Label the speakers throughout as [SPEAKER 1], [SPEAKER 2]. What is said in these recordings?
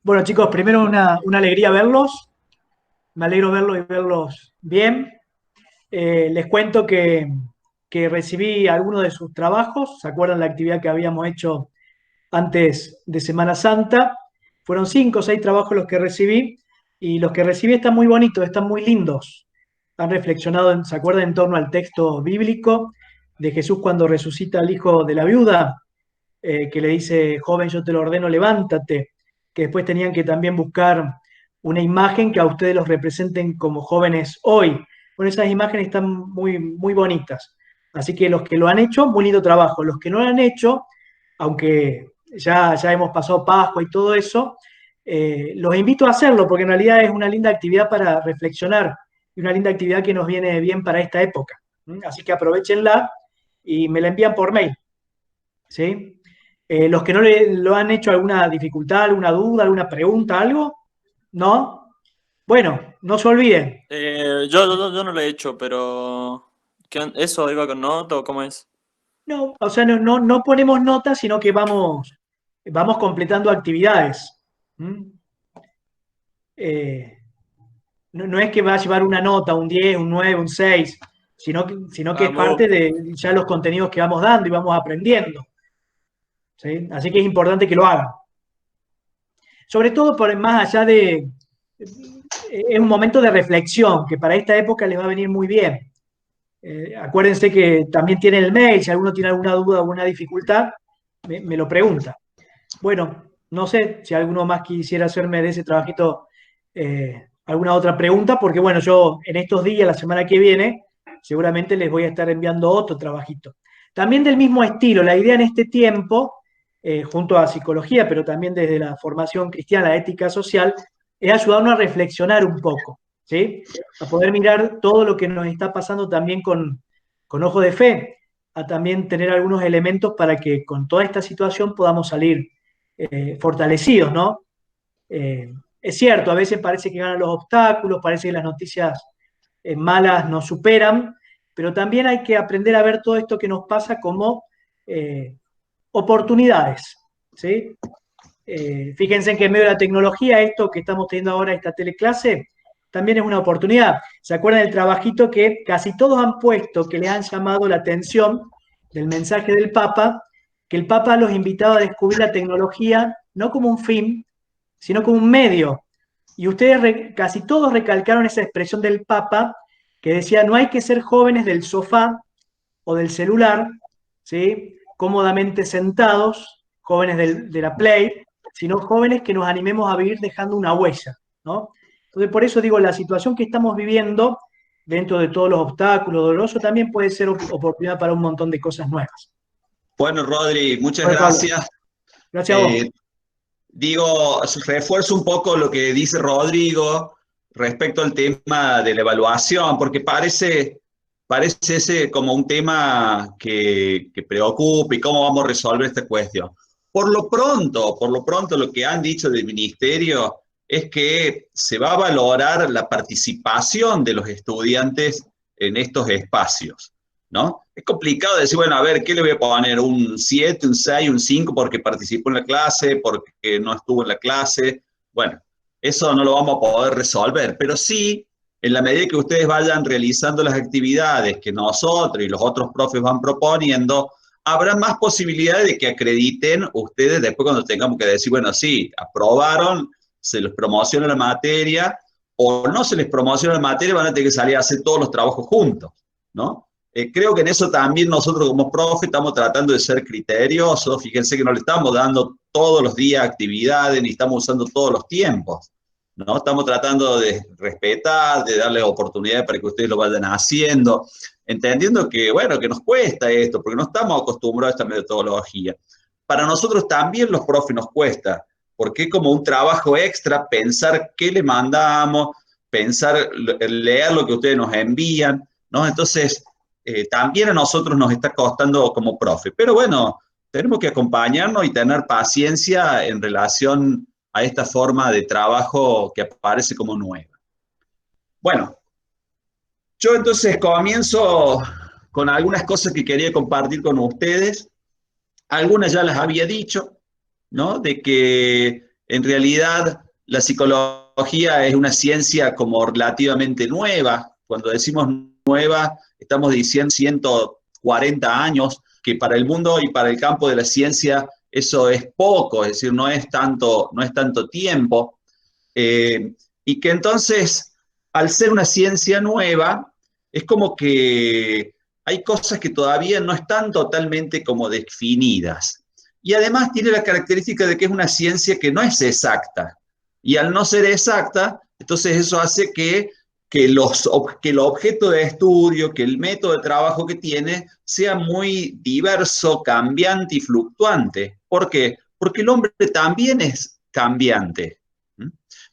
[SPEAKER 1] Bueno, chicos, primero una alegría verlos. Me alegro verlos y verlos bien. Les cuento que recibí algunos de sus trabajos. ¿Se acuerdan la actividad que habíamos hecho antes de Semana Santa? Fueron 5 o 6 trabajos los que recibí y los que recibí están muy bonitos, están muy lindos. Han reflexionado, ¿se acuerdan en torno al texto bíblico de Jesús cuando resucita al hijo de la viuda? Que le dice, joven, yo te lo ordeno, levántate, que después tenían que también buscar una imagen que a ustedes los representen como jóvenes hoy. Bueno, esas imágenes están muy, muy bonitas. Así que los que lo han hecho, muy lindo trabajo. Los que no lo han hecho, aunque ya hemos pasado Pascua y todo eso, los invito a hacerlo porque en realidad es una linda actividad para reflexionar y una linda actividad que nos viene bien para esta época. Así que aprovechenla y me la envían por mail. ¿Sí? Los que no lo han hecho alguna dificultad, alguna duda, alguna pregunta, algo, ¿no? Bueno, no se olviden.
[SPEAKER 2] Yo no lo he hecho, pero ¿eso iba con nota o cómo es?
[SPEAKER 1] No, o sea, no ponemos notas, sino que vamos completando actividades. ¿Mm? Eh, no es que va a llevar una nota, un 10, un 9, un 6, sino que
[SPEAKER 2] Ah,
[SPEAKER 1] es
[SPEAKER 2] me
[SPEAKER 1] parte
[SPEAKER 2] gusta.
[SPEAKER 1] de ya los contenidos que vamos dando y vamos aprendiendo. ¿Sí? Así que es importante que lo hagan. Sobre todo por más allá de, es un momento de reflexión que para esta época les va a venir muy bien. Acuérdense que también tienen el mail, si alguno tiene alguna duda o alguna dificultad, me lo pregunta. Bueno, no sé si alguno más quisiera hacerme de ese trabajito alguna otra pregunta, porque bueno, yo en estos días, la semana que viene, seguramente les voy a estar enviando otro trabajito. También del mismo estilo, la idea en este tiempo, junto a psicología, pero también desde la formación cristiana, la ética social, es ayudarnos a reflexionar un poco, ¿sí? A poder mirar todo lo que nos está pasando también con ojo de fe, a también tener algunos elementos para que con toda esta situación podamos salir fortalecidos, ¿no? Es cierto, a veces parece que ganan los obstáculos, parece que las noticias malas nos superan, pero también hay que aprender a ver todo esto que nos pasa como eh, oportunidades, ¿sí? Fíjense que en medio de la tecnología, esto que estamos teniendo ahora, esta teleclase, también es una oportunidad. ¿Se acuerdan del trabajito que casi todos han puesto, que le han llamado la atención del mensaje del Papa, que el Papa los invitaba a descubrir la tecnología no como un fin, sino como un medio? Y ustedes casi todos recalcaron esa expresión del Papa que decía, no hay que ser jóvenes del sofá o del celular, ¿sí? Cómodamente sentados, jóvenes de la Play, sino jóvenes que nos animemos a vivir dejando una huella, ¿no? Entonces, por eso digo, la situación que estamos viviendo, dentro de todos los obstáculos dolorosos, también puede ser oportunidad para un montón de cosas nuevas.
[SPEAKER 3] Bueno, Rodri, muchas
[SPEAKER 1] Bueno, Pablo,
[SPEAKER 3] gracias.
[SPEAKER 1] gracias a
[SPEAKER 3] Eh,
[SPEAKER 1] vos.
[SPEAKER 3] Digo, refuerzo un poco lo que dice Rodrigo respecto al tema de la evaluación, porque parece ese como un tema que preocupa y cómo vamos a resolver esta cuestión. Por lo pronto, lo que han dicho del ministerio es que se va a valorar la participación de los estudiantes en estos espacios, ¿no? Es complicado decir, bueno, a ver, ¿qué le voy a poner? ¿Un 7, un 6, un 5 porque participó en la clase, porque no estuvo en la clase? Bueno, eso no lo vamos a poder resolver, pero sí, en la medida que ustedes vayan realizando las actividades que nosotros y los otros profes van proponiendo, habrá más posibilidades de que acrediten ustedes después cuando tengamos que decir, bueno, sí, aprobaron, se les promociona la materia, o no se les promociona la materia, van a tener que salir a hacer todos los trabajos juntos, ¿no? Creo que en eso también nosotros como profe estamos tratando de ser criteriosos. Fíjense que no le estamos dando todos los días actividades ni estamos usando todos los tiempos, ¿no? Estamos tratando de respetar, de darles oportunidades para que ustedes lo vayan haciendo, entendiendo que, bueno, que nos cuesta esto, porque no estamos acostumbrados a esta metodología. Para nosotros también los profes nos cuesta, porque es como un trabajo extra pensar qué le mandamos, pensar, leer lo que ustedes nos envían, ¿no? Entonces, también a nosotros nos está costando como profe. Pero bueno, tenemos que acompañarnos y tener paciencia en relación a esta forma de trabajo que aparece como nueva. Bueno, yo entonces comienzo con algunas cosas que quería compartir con ustedes. Algunas ya las había dicho, ¿no? De que en realidad la psicología es una ciencia como relativamente nueva. Cuando decimos nueva, estamos diciendo 140 años, que para el mundo y para el campo de la ciencia eso es poco, es decir, no es tanto tiempo. Y que entonces, al ser una ciencia nueva, es como que hay cosas que todavía no están totalmente como definidas. Y además tiene la característica de que es una ciencia que no es exacta. Y al no ser exacta, entonces eso hace que el objeto de estudio, que el método de trabajo que tiene, sea muy diverso, cambiante y fluctuante. ¿Por qué? Porque el hombre también es cambiante.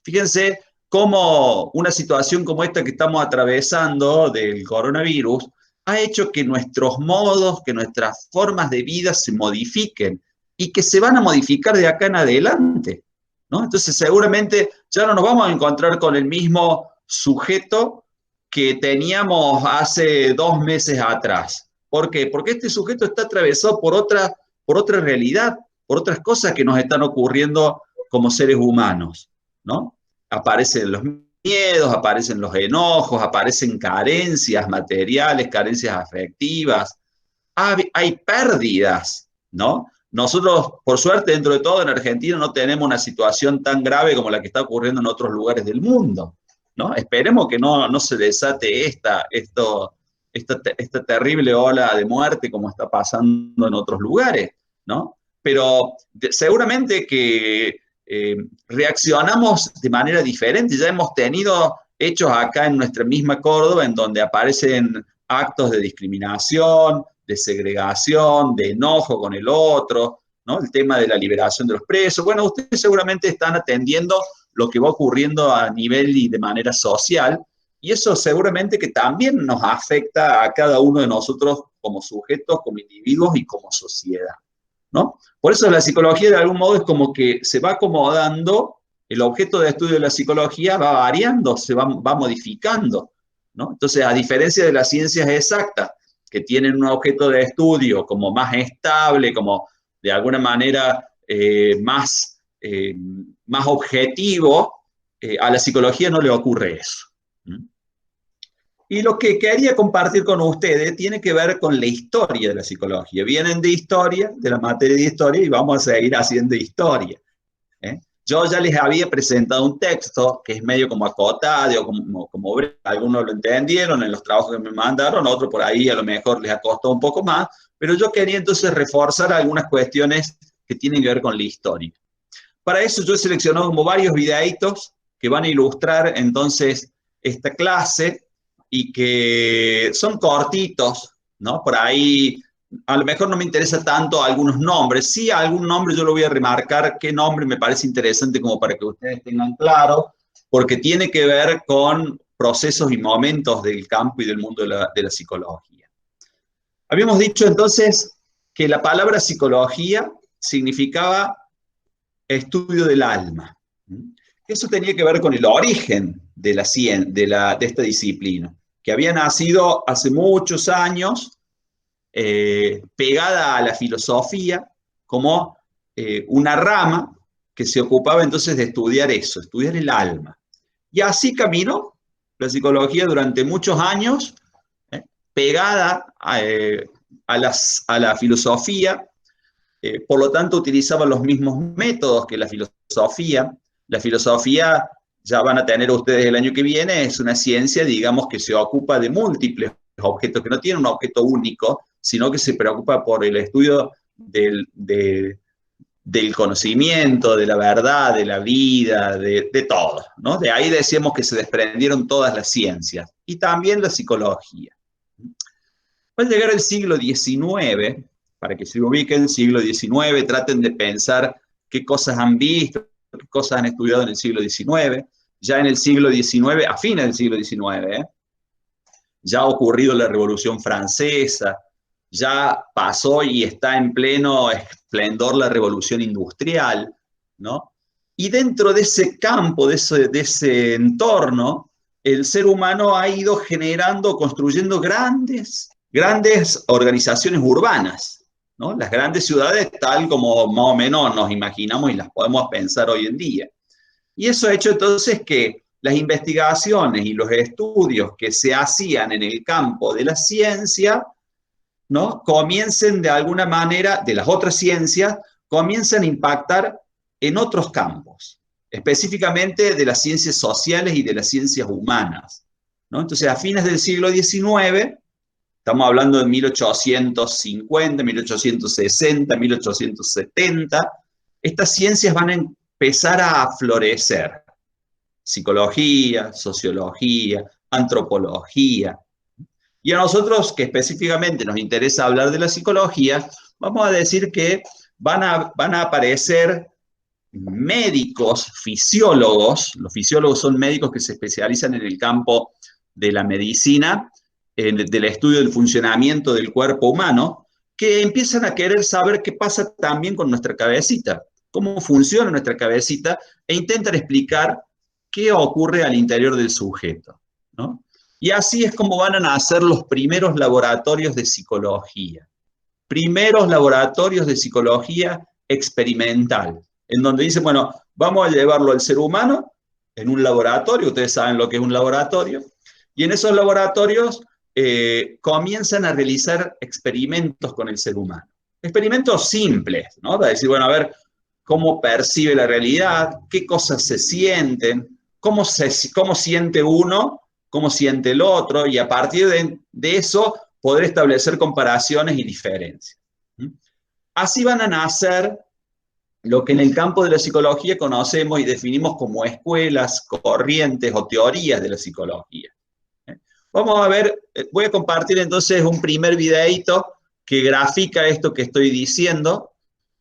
[SPEAKER 3] Fíjense cómo una situación como esta que estamos atravesando del coronavirus ha hecho que nuestros modos, que nuestras formas de vida se modifiquen y que se van a modificar de acá en adelante, ¿no? Entonces seguramente ya no nos vamos a encontrar con el mismo sujeto que teníamos hace 2 meses atrás. ¿Por qué? Porque este sujeto está atravesado por otra realidad, por otras cosas que nos están ocurriendo como seres humanos, ¿no? Aparecen los miedos, aparecen los enojos, aparecen carencias materiales, carencias afectivas, hay pérdidas, ¿no? Nosotros, por suerte, dentro de todo, en Argentina no tenemos una situación tan grave como la que está ocurriendo en otros lugares del mundo, ¿no? Esperemos que no se desate esta terrible ola de muerte como está pasando en otros lugares, ¿no? Pero seguramente que reaccionamos de manera diferente. Ya hemos tenido hechos acá en nuestra misma Córdoba en donde aparecen actos de discriminación, de segregación, de enojo con el otro, ¿no? El tema de la liberación de los presos. Bueno, ustedes seguramente están atendiendo lo que va ocurriendo a nivel y de manera social, y eso seguramente que también nos afecta a cada uno de nosotros como sujetos, como individuos y como sociedad, ¿no? Por eso la psicología de algún modo es como que se va acomodando, el objeto de estudio de la psicología va variando, se va modificando, ¿no? Entonces, a diferencia de las ciencias exactas, que tienen un objeto de estudio como más estable, como de alguna manera más objetivo, a la psicología no le ocurre eso. Y lo que quería compartir con ustedes tiene que ver con la historia de la psicología. Vienen de historia, de la materia de historia, y vamos a seguir haciendo historia. Yo ya les había presentado un texto que es medio como acotado, como breve. Algunos lo entendieron en los trabajos que me mandaron, otros por ahí a lo mejor les ha costado un poco más, pero yo quería entonces reforzar algunas cuestiones que tienen que ver con la historia. Para eso yo he seleccionado como varios videitos que van a ilustrar entonces esta clase y que son cortitos, ¿no? Por ahí a lo mejor no me interesa tanto algunos nombres, sí algún nombre yo lo voy a remarcar, qué nombre me parece interesante como para que ustedes tengan claro, porque tiene que ver con procesos y momentos del campo y del mundo de la psicología. Habíamos dicho entonces que la palabra psicología significaba estudio del alma. Eso tenía que ver con el origen de esta disciplina, que había nacido hace muchos años, pegada a la filosofía, como una rama que se ocupaba entonces de estudiar eso, estudiar el alma. Y así caminó la psicología durante muchos años, pegada a la filosofía, por lo tanto utilizaba los mismos métodos que la filosofía. La filosofía, ya van a tener ustedes el año que viene, es una ciencia, digamos, que se ocupa de múltiples objetos, que no tiene un objeto único, sino que se preocupa por el estudio del conocimiento, de la verdad, de la vida, de todo, ¿no? De ahí decíamos que se desprendieron todas las ciencias, y también la psicología. Va a llegar el siglo XIX, para que se ubiquen, siglo XIX, traten de pensar qué cosas han visto, qué cosas han estudiado en el siglo XIX. Ya en el siglo XIX, a fines del siglo XIX, ya ha ocurrido la Revolución Francesa, ya pasó y está en pleno esplendor la Revolución Industrial, ¿no? Y dentro de ese campo, de ese entorno, el ser humano ha ido generando, construyendo grandes organizaciones urbanas, ¿no? Las grandes ciudades tal como más o menos nos imaginamos y las podemos pensar hoy en día. Y eso ha hecho entonces que las investigaciones y los estudios que se hacían en el campo de la ciencia, ¿no? Comiencen de alguna manera, de las otras ciencias, comienzan a impactar en otros campos, específicamente de las ciencias sociales y de las ciencias humanas, ¿no? Entonces, a fines del siglo XIX, estamos hablando de 1850, 1860, 1870, estas ciencias van a empezar a florecer. Psicología, sociología, antropología. Y a nosotros, que específicamente nos interesa hablar de la psicología, vamos a decir que van a aparecer médicos, fisiólogos. Los fisiólogos son médicos que se especializan en el campo de la medicina, del estudio del funcionamiento del cuerpo humano, que empiezan a querer saber qué pasa también con nuestra cabecita, cómo funciona nuestra cabecita, e intentan explicar qué ocurre al interior del sujeto, ¿no? Y así es como van a nacer los primeros laboratorios de psicología. Primeros laboratorios de psicología experimental, en donde dicen, bueno, vamos a llevarlo al ser humano en un laboratorio, ustedes saben lo que es un laboratorio, y en esos laboratorios comienzan a realizar experimentos con el ser humano. Experimentos simples, ¿no? Para decir, bueno, a ver cómo percibe la realidad, qué cosas se sienten, cómo siente uno, cómo siente el otro, y a partir de eso poder establecer comparaciones y diferencias. Así van a nacer lo que en el campo de la psicología conocemos y definimos como escuelas, corrientes o teorías de la psicología. Vamos a ver, voy a compartir entonces un primer videíto que grafica esto que estoy diciendo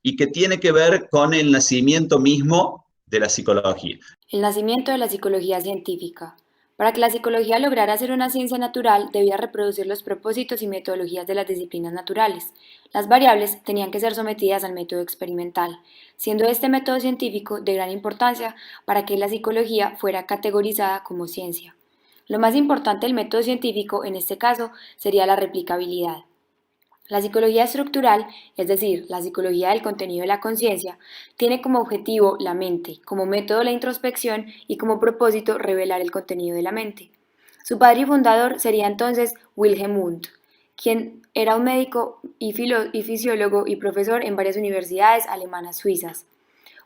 [SPEAKER 3] y que tiene que ver con el nacimiento mismo de la psicología.
[SPEAKER 4] El nacimiento de la psicología científica. Para que la psicología lograra ser una ciencia natural, debía reproducir los propósitos y metodologías de las disciplinas naturales. Las variables tenían que ser sometidas al método experimental, siendo este método científico de gran importancia para que la psicología fuera categorizada como ciencia. Lo más importante del método científico, en este caso, sería la replicabilidad. La psicología estructural, es decir, la psicología del contenido de la conciencia, tiene como objetivo la mente, como método la introspección y como propósito revelar el contenido de la mente. Su padre y fundador sería entonces Wilhelm Wundt, quien era un médico y fisiólogo y profesor en varias universidades alemanas suizas.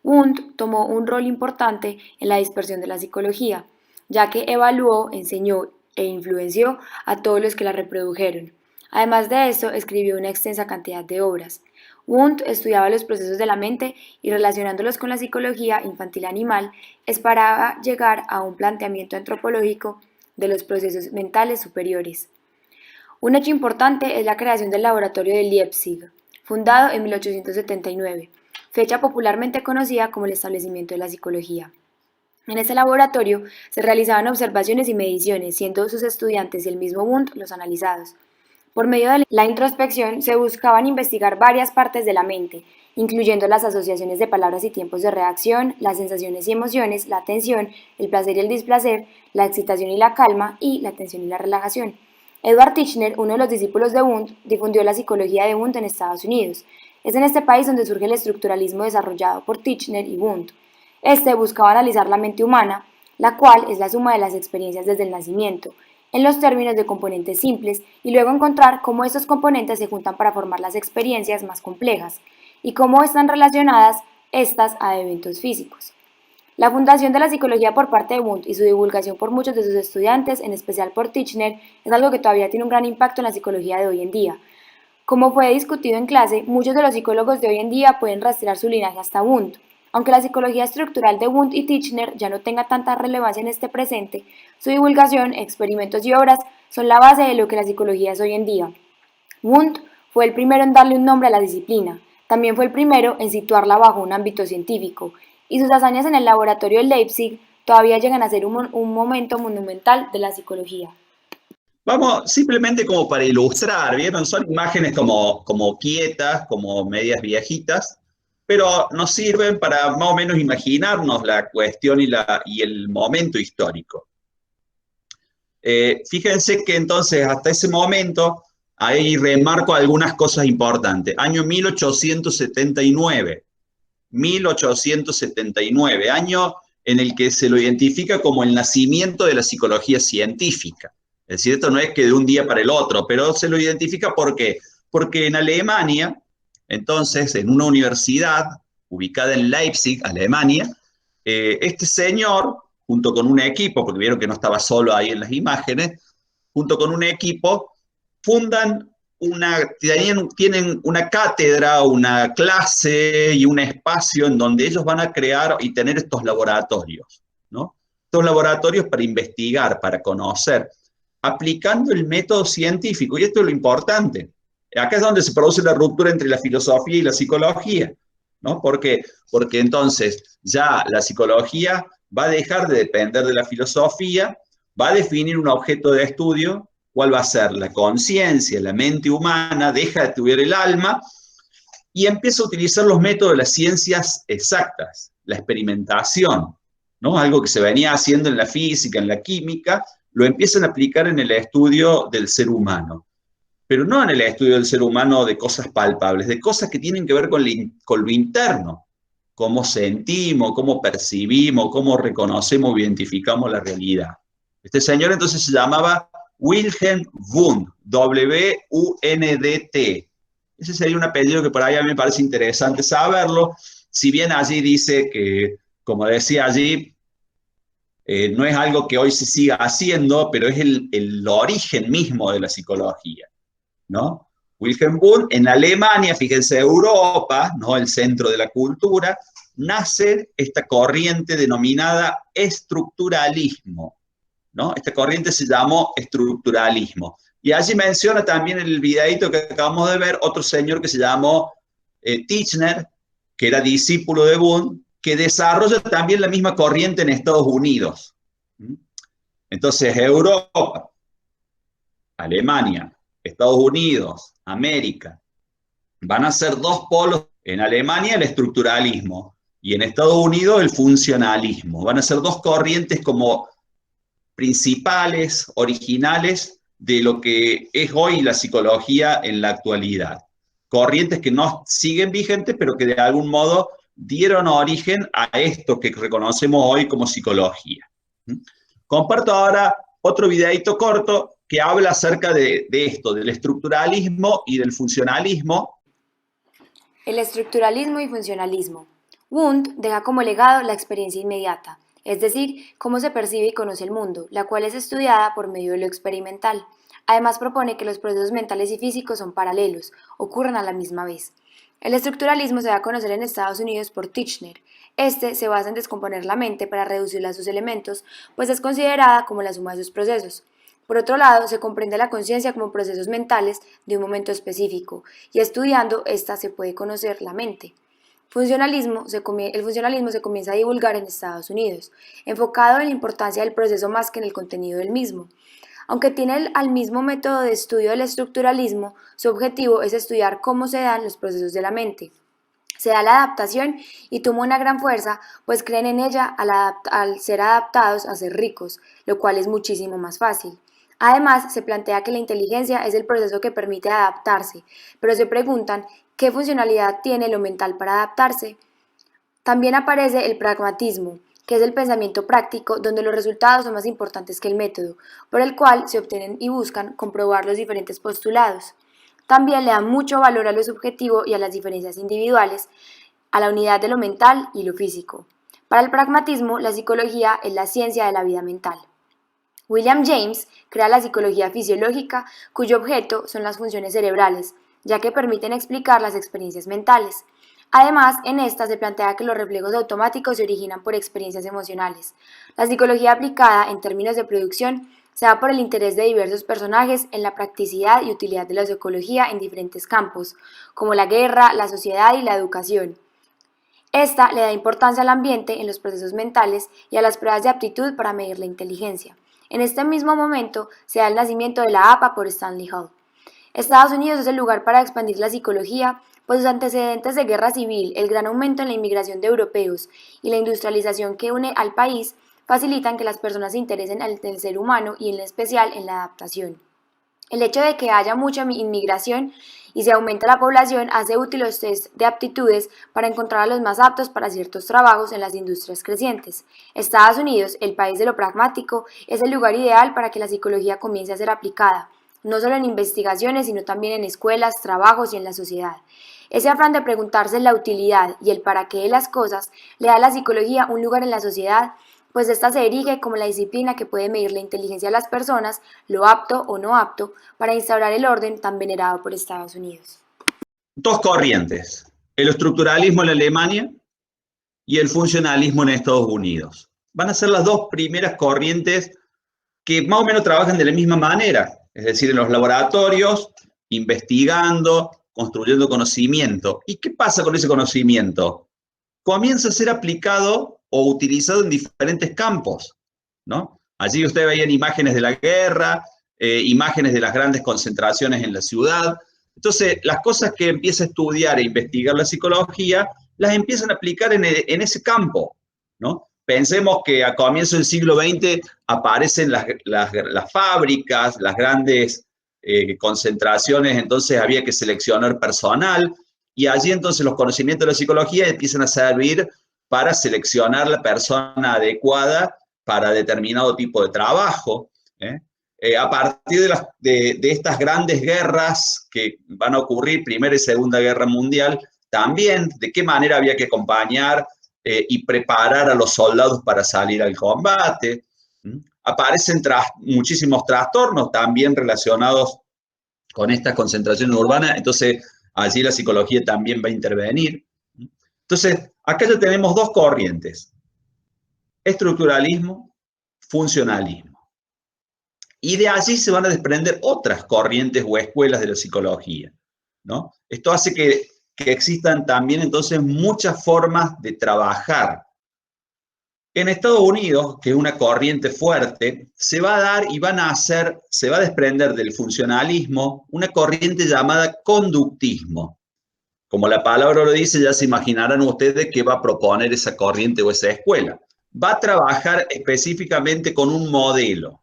[SPEAKER 4] Wundt tomó un rol importante en la dispersión de la psicología, ya que evaluó, enseñó e influenció a todos los que la reprodujeron. Además de esto, escribió una extensa cantidad de obras. Wundt estudiaba los procesos de la mente y relacionándolos con la psicología infantil-animal, esperaba llegar a un planteamiento antropológico de los procesos mentales superiores. Un hecho importante es la creación del laboratorio de Leipzig, fundado en 1879, fecha popularmente conocida como el establecimiento de la psicología. En este laboratorio se realizaban observaciones y mediciones, siendo sus estudiantes y el mismo Wundt los analizados. Por medio de la introspección se buscaban investigar varias partes de la mente, incluyendo las asociaciones de palabras y tiempos de reacción, las sensaciones y emociones, la atención, el placer y el displacer, la excitación y la calma, y la tensión y la relajación. Edward Titchener, uno de los discípulos de Wundt, difundió la psicología de Wundt en Estados Unidos. Es en este país donde surge el estructuralismo desarrollado por Titchener y Wundt. Este buscaba analizar la mente humana, la cual es la suma de las experiencias desde el nacimiento, en los términos de componentes simples, y luego encontrar cómo estos componentes se juntan para formar las experiencias más complejas, y cómo están relacionadas estas a eventos físicos. La fundación de la psicología por parte de Wundt y su divulgación por muchos de sus estudiantes, en especial por Titchener, es algo que todavía tiene un gran impacto en la psicología de hoy en día. Como fue discutido en clase, muchos de los psicólogos de hoy en día pueden rastrear su linaje hasta Wundt. Aunque la psicología estructural de Wundt y Titchener ya no tenga tanta relevancia en este presente, su divulgación, experimentos y obras son la base de lo que la psicología es hoy en día. Wundt fue el primero en darle un nombre a la disciplina, también fue el primero en situarla bajo un ámbito científico, y sus hazañas en el laboratorio de Leipzig todavía llegan a ser un momento monumental de la psicología.
[SPEAKER 3] Vamos, simplemente como para ilustrar, ¿vieron? Son imágenes como quietas, como medias viejitas, pero nos sirven para más o menos imaginarnos la cuestión y el momento histórico. Fíjense que entonces hasta ese momento ahí remarco algunas cosas importantes. Año 1879. 1879, año en el que se lo identifica como el nacimiento de la psicología científica. Es decir, esto no es que de un día para el otro, pero se lo identifica ¿por qué? Porque en Alemania, entonces, en una universidad ubicada en Leipzig, Alemania, este señor, junto con un equipo, porque vieron que no estaba solo ahí en las imágenes, junto con un equipo, tienen una cátedra, una clase y un espacio en donde ellos van a crear y tener estos laboratorios, ¿no? Estos laboratorios para investigar, para conocer, aplicando el método científico, y esto es lo importante. Acá es donde se produce la ruptura entre la filosofía y la psicología, ¿no? ¿Por qué? Porque entonces ya la psicología va a dejar de depender de la filosofía, va a definir un objeto de estudio. ¿Cuál va a ser? La conciencia, la mente humana, deja de estudiar el alma y empieza a utilizar los métodos de las ciencias exactas, la experimentación, ¿no? Algo que se venía haciendo en la física, en la química, lo empiezan a aplicar en el estudio del ser humano. Pero no en el estudio del ser humano de cosas palpables, de cosas que tienen que ver con lo interno, cómo sentimos, cómo percibimos, cómo reconocemos o identificamos la realidad. Este señor entonces se llamaba Wilhelm Wundt, W-U-N-D-T. Ese sería un apellido que por ahí a mí me parece interesante saberlo, si bien allí dice que, como decía allí, no es algo que hoy se siga haciendo, pero es el origen mismo de la psicología, ¿no? Wilhelm Wundt, en Alemania, fíjense, Europa, ¿no? El centro de la cultura, nace esta corriente denominada estructuralismo, ¿no? Esta corriente se llamó estructuralismo. Y allí menciona también en el videito que acabamos de ver otro señor que se llamó Titchener, que era discípulo de Wundt, que desarrolla también la misma corriente en Estados Unidos. Entonces, Europa, Alemania, Estados Unidos, América, van a ser dos polos. En Alemania el estructuralismo y en Estados Unidos el funcionalismo. Van a ser dos corrientes como principales, originales de lo que es hoy la psicología en la actualidad. Corrientes que no siguen vigentes, pero que de algún modo dieron origen a esto que reconocemos hoy como psicología. Comparto ahora otro videito corto que habla acerca de esto, del estructuralismo y del funcionalismo.
[SPEAKER 4] El estructuralismo y funcionalismo. Wundt deja como legado la experiencia inmediata, es decir, cómo se percibe y conoce el mundo, la cual es estudiada por medio de lo experimental. Además propone que los procesos mentales y físicos son paralelos, ocurren a la misma vez. El estructuralismo se da a conocer en Estados Unidos por Titchener. Este se basa en descomponer la mente para reducirla a sus elementos, pues es considerada como la suma de sus procesos. Por otro lado, se comprende la conciencia como procesos mentales de un momento específico, y estudiando esta se puede conocer la mente. El funcionalismo se comienza a divulgar en Estados Unidos, enfocado en la importancia del proceso más que en el contenido del mismo. Aunque tiene el mismo método de estudio del estructuralismo, su objetivo es estudiar cómo se dan los procesos de la mente. Se da la adaptación y toma una gran fuerza, pues creen en ella al ser adaptados a ser ricos, lo cual es muchísimo más fácil. Además, se plantea que la inteligencia es el proceso que permite adaptarse, pero se preguntan qué funcionalidad tiene lo mental para adaptarse. También aparece el pragmatismo, que es el pensamiento práctico donde los resultados son más importantes que el método, por el cual se obtienen y buscan comprobar los diferentes postulados. También le dan mucho valor a lo subjetivo y a las diferencias individuales, a la unidad de lo mental y lo físico. Para el pragmatismo, la psicología es la ciencia de la vida mental. William James crea la psicología fisiológica, cuyo objeto son las funciones cerebrales, ya que permiten explicar las experiencias mentales. Además, en esta se plantea que los reflejos automáticos se originan por experiencias emocionales. La psicología aplicada en términos de producción se da por el interés de diversos personajes en la practicidad y utilidad de la psicología en diferentes campos, como la guerra, la sociedad y la educación. Esta le da importancia al ambiente en los procesos mentales y a las pruebas de aptitud para medir la inteligencia. En este mismo momento se da el nacimiento de la APA por Stanley Hall. Estados Unidos es el lugar para expandir la psicología, pues sus antecedentes de guerra civil, el gran aumento en la inmigración de europeos y la industrialización que une al país facilitan que las personas se interesen en el ser humano y en especial en la adaptación. El hecho de que haya mucha inmigración y se aumenta la población hace útil los test de aptitudes para encontrar a los más aptos para ciertos trabajos en las industrias crecientes. Estados Unidos, el país de lo pragmático, es el lugar ideal para que la psicología comience a ser aplicada, no solo en investigaciones, sino también en escuelas, trabajos y en la sociedad. Ese afán de preguntarse la utilidad y el para qué de las cosas le da a la psicología un lugar en la sociedad, pues esta se erige como la disciplina que puede medir la inteligencia de las personas, lo apto o no apto, para instaurar el orden tan venerado por Estados Unidos.
[SPEAKER 3] Dos corrientes, el estructuralismo en Alemania y el funcionalismo en Estados Unidos. Van a ser las dos primeras corrientes que más o menos trabajan de la misma manera, es decir, en los laboratorios, investigando, construyendo conocimiento. ¿Y qué pasa con ese conocimiento? Comienza a ser aplicado o utilizado en diferentes campos, ¿no? Allí ustedes veían imágenes de la guerra, imágenes de las grandes concentraciones en la ciudad. Entonces, las cosas que empieza a estudiar e investigar la psicología, las empiezan a aplicar en ese campo, ¿no? Pensemos que a comienzos del siglo XX aparecen las fábricas, las grandes concentraciones, entonces había que seleccionar personal, y allí entonces los conocimientos de la psicología empiezan a servir para seleccionar la persona adecuada para determinado tipo de trabajo. A partir de estas grandes guerras que van a ocurrir, Primera y Segunda Guerra Mundial, también de qué manera había que acompañar y preparar a los soldados para salir al combate. Aparecen muchísimos trastornos también relacionados con estas concentraciones urbanas, entonces allí la psicología también va a intervenir. Entonces, acá ya tenemos dos corrientes, estructuralismo, funcionalismo. Y de allí se van a desprender otras corrientes o escuelas de la psicología, ¿no? Esto hace que existan también entonces muchas formas de trabajar. En Estados Unidos, que es una corriente fuerte, se va a dar y se va a desprender del funcionalismo una corriente llamada conductismo. Como la palabra lo dice, ya se imaginarán ustedes qué va a proponer esa corriente o esa escuela. Va a trabajar específicamente con un modelo.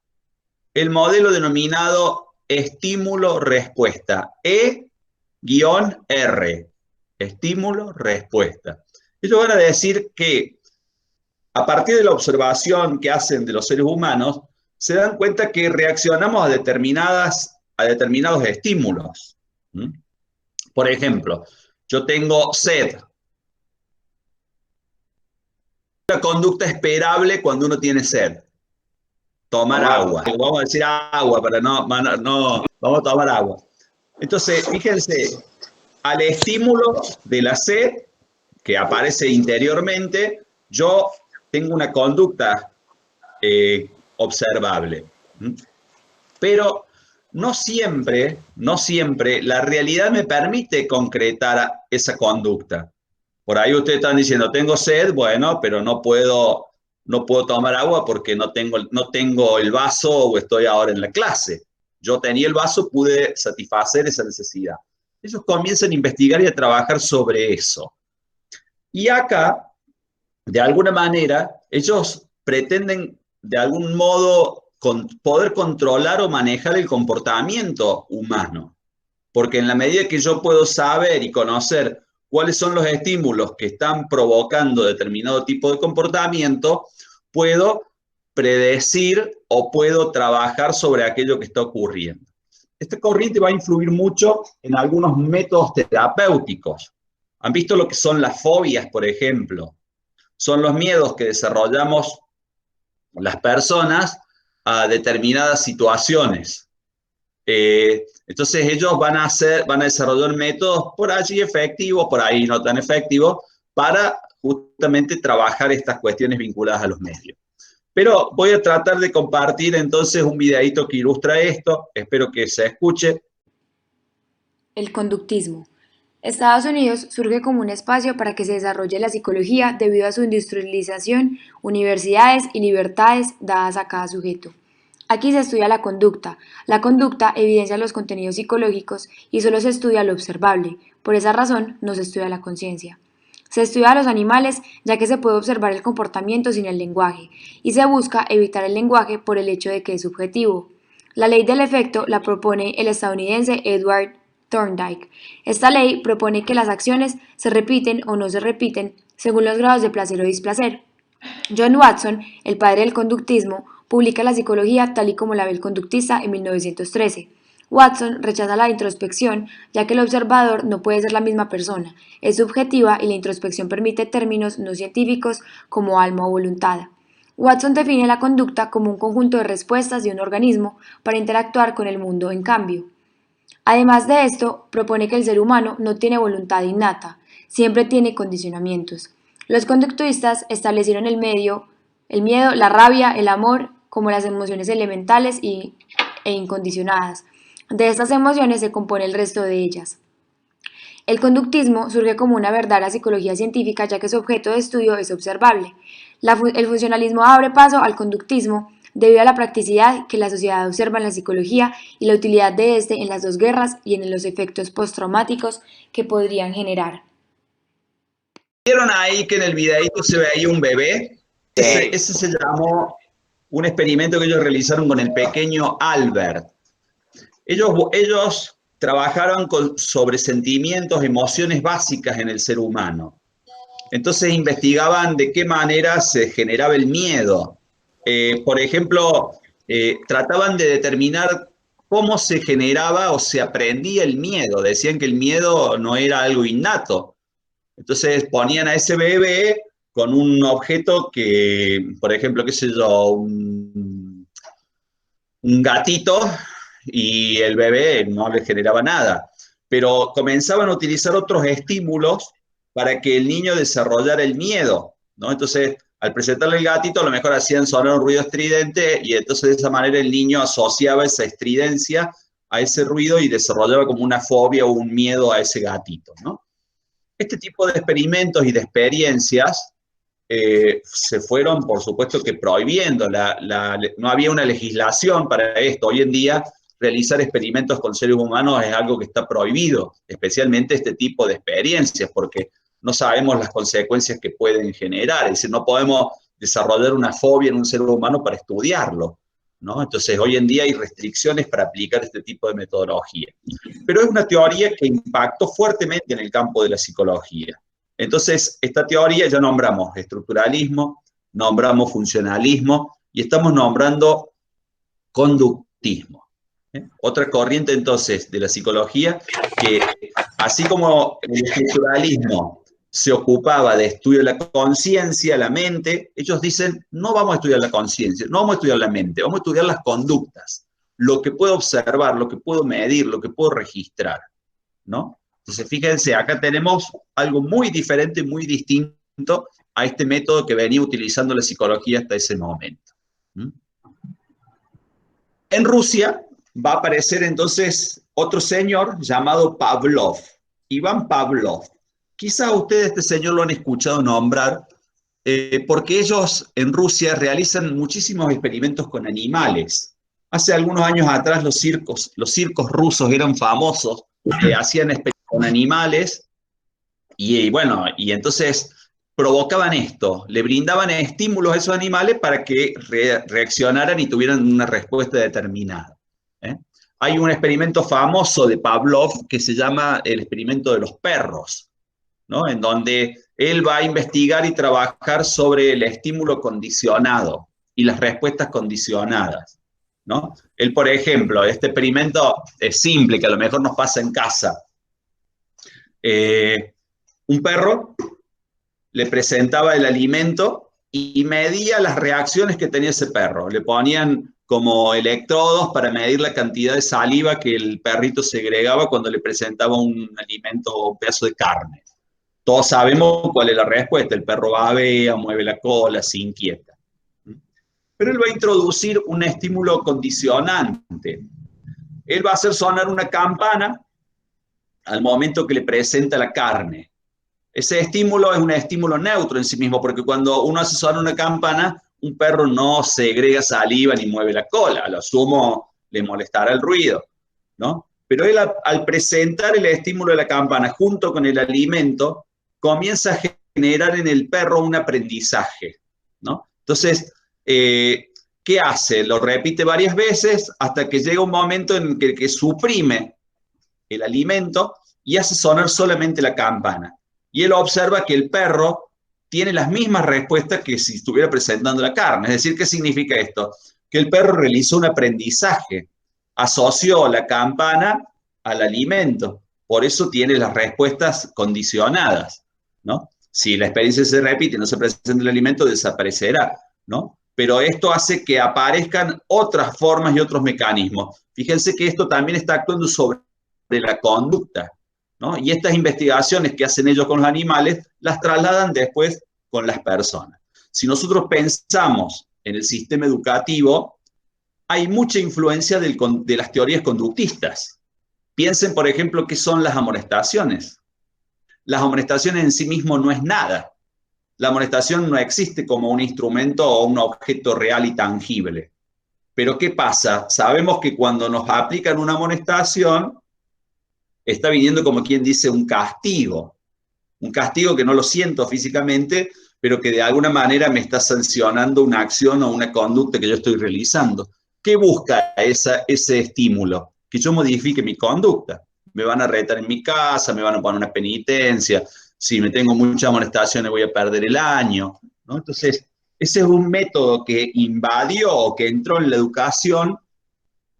[SPEAKER 3] El modelo denominado estímulo-respuesta, E-R, estímulo-respuesta. Ellos van a decir que a partir de la observación que hacen de los seres humanos, se dan cuenta que reaccionamos a determinados estímulos. Por ejemplo, yo tengo sed. La conducta esperable cuando uno tiene sed. Tomar agua. Vamos a decir agua para no, vamos a tomar agua. Entonces, fíjense, al estímulo de la sed que aparece interiormente, yo tengo una conducta observable. Pero no siempre la realidad me permite concretar esa conducta. Por ahí ustedes están diciendo, tengo sed, bueno, pero no puedo tomar agua porque no tengo el vaso o estoy ahora en la clase. Yo tenía el vaso, pude satisfacer esa necesidad. Ellos comienzan a investigar y a trabajar sobre eso. Y acá, de alguna manera, ellos pretenden de algún modo poder controlar o manejar el comportamiento humano. Porque en la medida que yo puedo saber y conocer cuáles son los estímulos que están provocando determinado tipo de comportamiento, puedo predecir o puedo trabajar sobre aquello que está ocurriendo. Esta corriente va a influir mucho en algunos métodos terapéuticos. ¿Han visto lo que son las fobias, por ejemplo? Son los miedos que desarrollamos las personas a determinadas situaciones. Entonces ellos van a desarrollar métodos por allí efectivos, por ahí no tan efectivos, para justamente trabajar estas cuestiones vinculadas a los medios. Pero voy a tratar de compartir entonces un videíto que ilustra esto, espero que se escuche.
[SPEAKER 4] El conductismo. Estados Unidos surge como un espacio para que se desarrolle la psicología debido a su industrialización, universidades y libertades dadas a cada sujeto. Aquí se estudia la conducta. La conducta evidencia los contenidos psicológicos y solo se estudia lo observable. Por esa razón, no se estudia la conciencia. Se estudia a los animales ya que se puede observar el comportamiento sin el lenguaje y se busca evitar el lenguaje por el hecho de que es subjetivo. La ley del efecto la propone el estadounidense Edward Thorndike. Esta ley propone que las acciones se repiten o no se repiten según los grados de placer o displacer. John Watson, el padre del conductismo, publica la psicología tal y como la ve el conductista en 1913. Watson rechaza la introspección, ya que el observador no puede ser la misma persona, es subjetiva y la introspección permite términos no científicos como alma o voluntad. Watson define la conducta como un conjunto de respuestas de un organismo para interactuar con el mundo en cambio. Además de esto, propone que el ser humano no tiene voluntad innata, siempre tiene condicionamientos. Los conductistas establecieron el miedo, la rabia, el amor como las emociones elementales e incondicionadas. De estas emociones se compone el resto de ellas. El conductismo surge como una verdadera psicología científica ya que su objeto de estudio es observable. El funcionalismo abre paso al conductismo debido a la practicidad que la sociedad observa en la psicología y la utilidad de este en las dos guerras y en los efectos postraumáticos que podrían generar.
[SPEAKER 3] ¿Vieron ahí que en el videíto se veía un bebé? Ese se llamó un experimento que ellos realizaron con el pequeño Albert. Ellos trabajaron sobre sentimientos, emociones básicas en el ser humano. Entonces investigaban de qué manera se generaba el miedo. Por ejemplo, trataban de determinar cómo se generaba o se aprendía el miedo. Decían que el miedo no era algo innato. Entonces ponían a ese bebé con un objeto que, por ejemplo, qué sé yo, un gatito, y el bebé no le generaba nada. Pero comenzaban a utilizar otros estímulos para que el niño desarrollara el miedo, ¿no? Entonces, al presentarle el gatito, a lo mejor hacían sonar un ruido estridente y entonces de esa manera el niño asociaba esa estridencia a ese ruido y desarrollaba como una fobia o un miedo a ese gatito, ¿no? Este tipo de experimentos y de experiencias se fueron, por supuesto, que prohibiendo. No había una legislación para esto. Hoy en día, realizar experimentos con seres humanos es algo que está prohibido, especialmente este tipo de experiencias, porque no sabemos las consecuencias que pueden generar. Es decir, no podemos desarrollar una fobia en un ser humano para estudiarlo, ¿no? Entonces, hoy en día hay restricciones para aplicar este tipo de metodología. Pero es una teoría que impactó fuertemente en el campo de la psicología. Entonces, esta teoría ya nombramos estructuralismo, nombramos funcionalismo y estamos nombrando conductismo. Otra corriente, entonces, de la psicología que, así como el estructuralismo se ocupaba de estudio de la conciencia, la mente, ellos dicen, no vamos a estudiar la conciencia, no vamos a estudiar la mente, vamos a estudiar las conductas, lo que puedo observar, lo que puedo medir, lo que puedo registrar, ¿no? Entonces, fíjense, acá tenemos algo muy diferente, muy distinto a este método que venía utilizando la psicología hasta ese momento. En Rusia va a aparecer entonces otro señor llamado Pavlov, Iván Pavlov. Quizá ustedes este señor lo han escuchado nombrar, porque ellos en Rusia realizan muchísimos experimentos con animales. Hace algunos años atrás los circos rusos eran famosos, hacían experimentos con animales, y bueno, y entonces provocaban esto, le brindaban estímulos a esos animales para que reaccionaran y tuvieran una respuesta determinada. Hay un experimento famoso de Pavlov que se llama el experimento de los perros, ¿no? En donde él va a investigar y trabajar sobre el estímulo condicionado y las respuestas condicionadas, ¿no? Él, por ejemplo, este experimento es simple, que a lo mejor nos pasa en casa. Un perro le presentaba el alimento y medía las reacciones que tenía ese perro. Le ponían como electrodos para medir la cantidad de saliva que el perrito segregaba cuando le presentaba un alimento o un pedazo de carne. Todos sabemos cuál es la respuesta. El perro babea, mueve la cola, se inquieta. Pero él va a introducir un estímulo condicionante. Él va a hacer sonar una campana al momento que le presenta la carne. Ese estímulo es un estímulo neutro en sí mismo, porque cuando uno hace sonar una campana, un perro no segrega saliva ni mueve la cola. A lo sumo le molestará el ruido, ¿no? Pero él, al presentar el estímulo de la campana junto con el alimento, comienza a generar en el perro un aprendizaje, ¿no? Entonces, ¿qué ¿qué hace? Lo repite varias veces hasta que llega un momento en que suprime el alimento y hace sonar solamente la campana. Y él observa que el perro tiene las mismas respuestas que si estuviera presentando la carne. Es decir, ¿qué significa esto? Que el perro realizó un aprendizaje, asoció la campana al alimento. Por eso tiene las respuestas condicionadas, ¿no? Si la experiencia se repite y no se presenta el alimento, desaparecerá, ¿no? Pero esto hace que aparezcan otras formas y otros mecanismos. Fíjense que esto también está actuando sobre la conducta, ¿no? Y estas investigaciones que hacen ellos con los animales, las trasladan después con las personas. Si nosotros pensamos en el sistema educativo, hay mucha influencia de las teorías conductistas. Piensen, por ejemplo, qué son las amonestaciones. Las amonestaciones en sí mismo no es nada. La amonestación no existe como un instrumento o un objeto real y tangible. Pero ¿qué pasa? Sabemos que cuando nos aplican una amonestación, está viniendo como quien dice un castigo que no lo siento físicamente, pero que de alguna manera me está sancionando una acción o una conducta que yo estoy realizando. ¿Qué busca ese estímulo? Que yo modifique mi conducta. Me van a retar en mi casa, me van a poner una penitencia, si me tengo muchas amonestaciones voy a perder el año, ¿no? Entonces, ese es un método que invadió o que entró en la educación,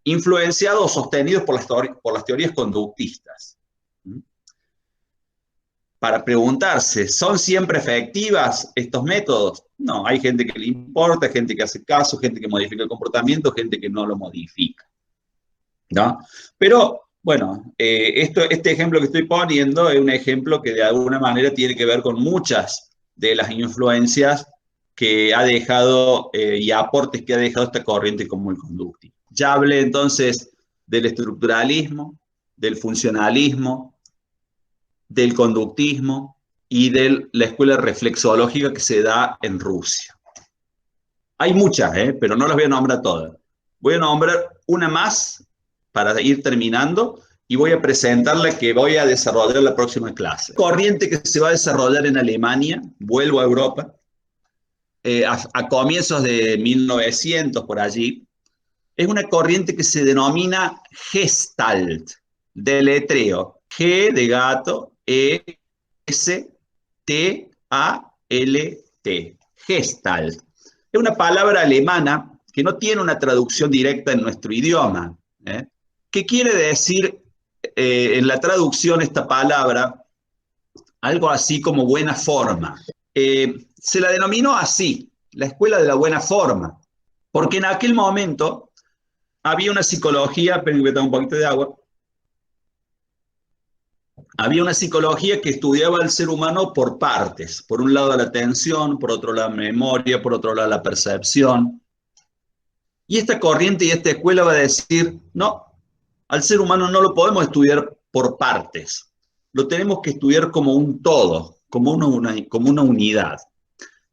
[SPEAKER 3] influenciado o sostenido por las teorías conductistas. Para preguntarse, ¿son siempre efectivas estos métodos? No, hay gente que le importa, gente que hace caso, gente que modifica el comportamiento, gente que no lo modifica, ¿no? Pero, bueno, este ejemplo que estoy poniendo es un ejemplo que de alguna manera tiene que ver con muchas de las influencias que ha dejado y aportes que ha dejado esta corriente como el conductismo. Ya hablé entonces del estructuralismo, del funcionalismo, del conductismo y de la escuela reflexológica que se da en Rusia. Hay muchas, pero no las voy a nombrar todas. Voy a nombrar una más para ir terminando y voy a presentar la que voy a desarrollar en la próxima clase. Corriente que se va a desarrollar en Alemania, vuelvo a Europa, a comienzos de 1900 por allí, es una corriente que se denomina Gestalt, deletreo, G de gato, E-S-T-A-L-T, Gestalt. Es una palabra alemana que no tiene una traducción directa en nuestro idioma. ¿Qué quiere decir en la traducción esta palabra? Algo así como buena forma. Se la denominó así, la escuela de la buena forma, porque en aquel momento había una psicología, esperen que me tome un poquito de agua, había una psicología que estudiaba al ser humano por partes, por un lado la atención, por otro lado la memoria, por otro lado la percepción. Y esta corriente y esta escuela va a decir, no, al ser humano no lo podemos estudiar por partes, lo tenemos que estudiar como un todo, como una unidad.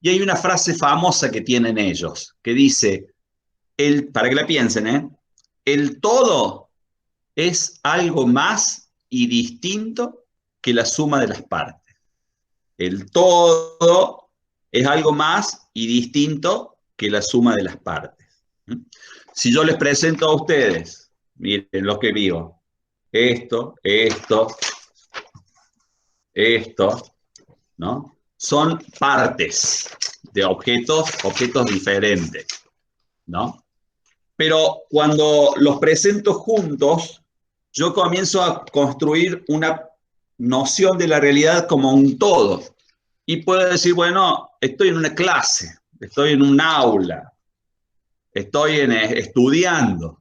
[SPEAKER 3] Y hay una frase famosa que tienen ellos, que dice, para que la piensen, el todo es algo más y distinto que la suma de las partes. El todo es algo más y distinto que la suma de las partes. Si yo les presento a ustedes, miren lo que digo, esto, ¿no? Son partes de objetos diferentes, ¿no? Pero cuando los presento juntos, yo comienzo a construir una noción de la realidad como un todo. Y puedo decir, bueno, estoy en una clase, estoy en un aula, estoy estudiando.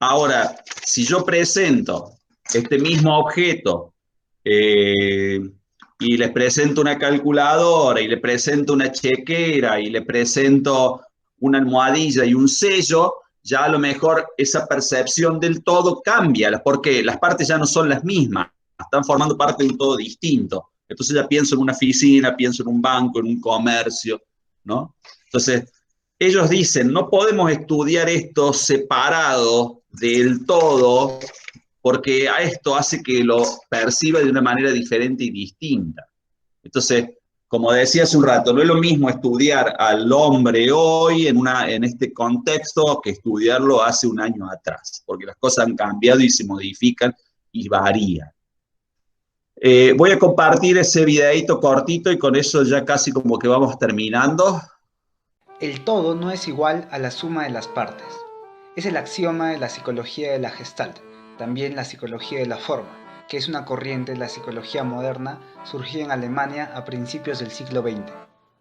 [SPEAKER 3] Ahora, si yo presento este mismo objeto y les presento una calculadora, y le presento una chequera, y le presento una almohadilla y un sello, ya a lo mejor esa percepción del todo cambia, porque las partes ya no son las mismas, están formando parte de un todo distinto. Entonces ya pienso en una oficina, pienso en un banco, en un comercio, ¿no? Entonces, ellos dicen, no podemos estudiar esto separado del todo, porque a esto hace que lo perciba de una manera diferente y distinta. Entonces, como decía hace un rato, no es lo mismo estudiar al hombre hoy en este contexto que estudiarlo hace un año atrás, porque las cosas han cambiado y se modifican y varían. Voy a compartir ese videito cortito y con eso ya casi como que vamos terminando.
[SPEAKER 5] El todo no es igual a la suma de las partes. Es el axioma de la psicología de la Gestalt, también la psicología de la forma, que es una corriente de la psicología moderna surgida en Alemania a principios del siglo XX.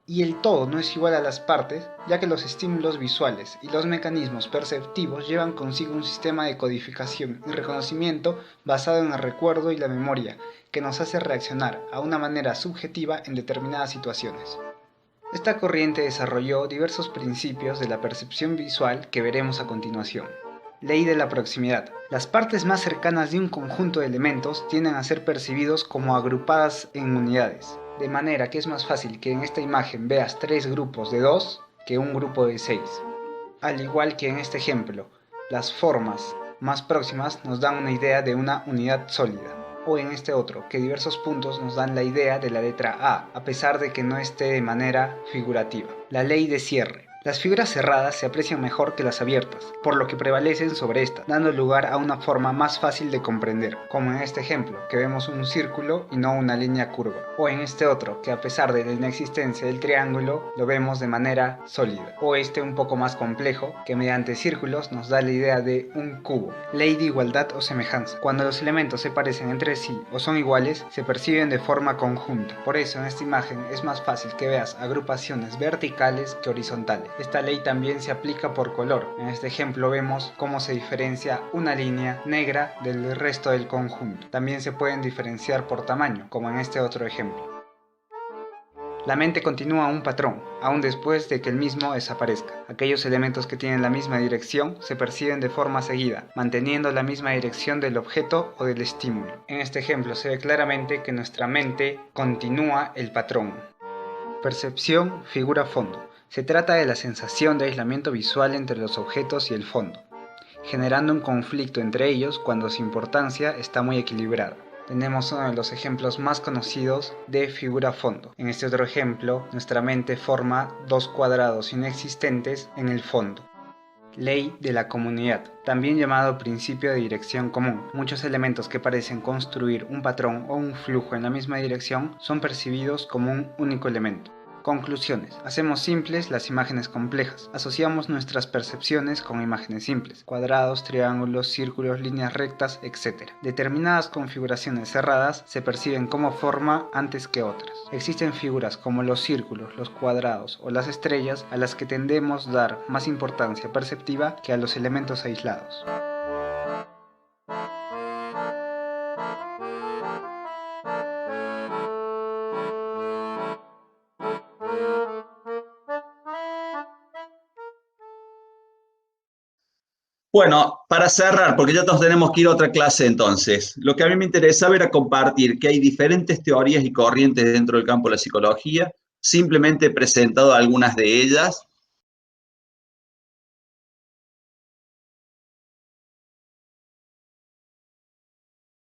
[SPEAKER 5] Y el todo no es igual a las partes, ya que los estímulos visuales y los mecanismos perceptivos llevan consigo un sistema de codificación y reconocimiento basado en el recuerdo y la memoria, que nos hace reaccionar a una manera subjetiva en determinadas situaciones. Esta corriente desarrolló diversos principios de la percepción visual que veremos a continuación. Ley de la proximidad. Las partes más cercanas de un conjunto de elementos tienden a ser percibidos como agrupadas en unidades, de manera que es más fácil que en esta imagen veas 3 grupos de 2 que un grupo de 6. Al igual que en este ejemplo, las formas más próximas nos dan una idea de una unidad sólida, o en este otro, que diversos puntos nos dan la idea de la letra a pesar de que no esté de manera figurativa. La ley de cierre. Las figuras cerradas se aprecian mejor que las abiertas, por lo que prevalecen sobre esta, dando lugar a una forma más fácil de comprender, como en este ejemplo, que vemos un círculo y no una línea curva, o en este otro, que a pesar de la inexistencia del triángulo, lo vemos de manera sólida, o este un poco más complejo, que mediante círculos nos da la idea de un cubo. Ley de igualdad o semejanza. Cuando los elementos se parecen entre sí o son iguales, se perciben de forma conjunta. Por eso en esta imagen es más fácil que veas agrupaciones verticales que horizontales. Esta ley también se aplica por color. En este ejemplo vemos cómo se diferencia una línea negra del resto del conjunto. También se pueden diferenciar por tamaño, como en este otro ejemplo. La mente continúa un patrón, aún después de que el mismo desaparezca. Aquellos elementos que tienen la misma dirección se perciben de forma seguida, manteniendo la misma dirección del objeto o del estímulo. En este ejemplo se ve claramente que nuestra mente continúa el patrón. Percepción, figura, fondo. Se trata de la sensación de aislamiento visual entre los objetos y el fondo, generando un conflicto entre ellos cuando su importancia está muy equilibrada. Tenemos uno de los ejemplos más conocidos de figura-fondo. En este otro ejemplo, nuestra mente forma 2 cuadrados inexistentes en el fondo. Ley de la comunidad, también llamado principio de dirección común. Muchos elementos que parecen construir un patrón o un flujo en la misma dirección son percibidos como un único elemento. Conclusiones. Hacemos simples las imágenes complejas. Asociamos nuestras percepciones con imágenes simples. Cuadrados, triángulos, círculos, líneas rectas, etc. Determinadas configuraciones cerradas se perciben como forma antes que otras. Existen figuras como los círculos, los cuadrados o las estrellas a las que tendemos a dar más importancia perceptiva que a los elementos aislados.
[SPEAKER 3] Bueno, para cerrar, porque ya todos tenemos que ir a otra clase entonces, lo que a mí me interesaba era compartir que hay diferentes teorías y corrientes dentro del campo de la psicología, simplemente he presentado algunas de ellas,